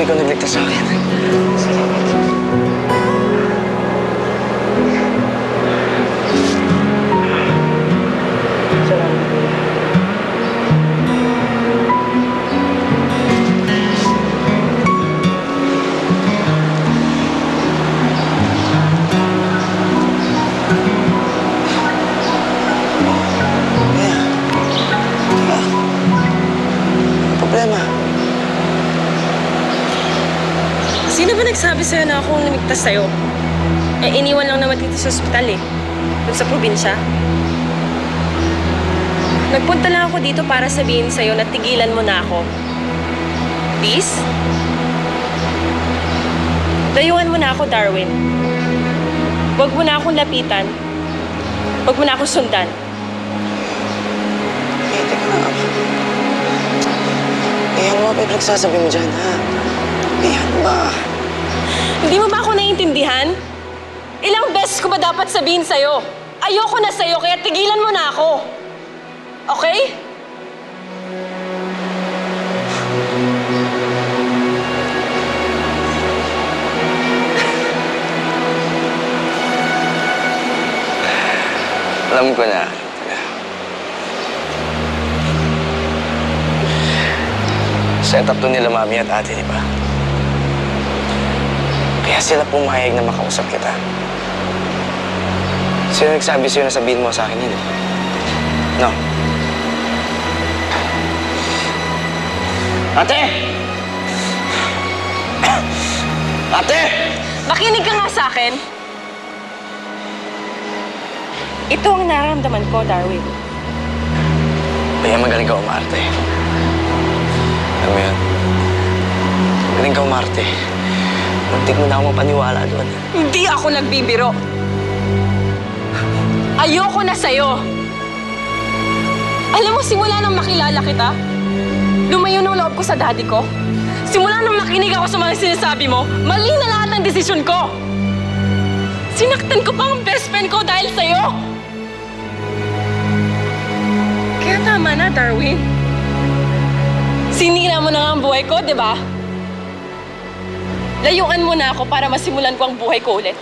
ikaw nagligtas sa akin. Sino ba nagsabi sa'yo na akong lumigtas sa'yo? Eh, iniwan lang naman dito sa ospital eh. Doon sa probinsya. Nagpunta lang ako dito para sabihin sa'yo na tigilan mo na ako. Please? Dayuhan mo na ako, Darwin. Huwag mo na akong lapitan. Huwag mo na akong sundan. Eh, teka na. Eh, ano ba pinagsasabi mo dyan, ha? Eh, ano ba? Hindi mo ba ako naiintindihan? Ilang beses ko ba dapat sabihin sa'yo? Ayoko na sa'yo, kaya tigilan mo na ako. Okay? Alam ko na. Set up to nila mami at ate, di ba? Kaya sila pumayag na makausap kita. Sino nagsabi sa'yo na sabihin mo sa akin yun? No? Ate! Ate! Makinig ka nga sa akin. Ito ang nararamdaman ko, Darwin. Kaya magaling ka umarte. Alam mo yun? Magaling ka umarte. Muntik mo na ako mapaniwala doon. Hindi ako nagbibiro. Ayoko na sa'yo. Alam mo, simula nang makilala kita, lumayo ng loob ko sa daddy ko. Simula nang makinig ako sa mga sinasabi mo, mali na lahat ng desisyon ko. Sinaktan ko pa ang best friend ko dahil sa'yo. Kaya tama na, Darwin. Sinira mo na nga ang buhay ko, di ba? Layuan mo na ako para masimulan ko ang buhay ko ulit.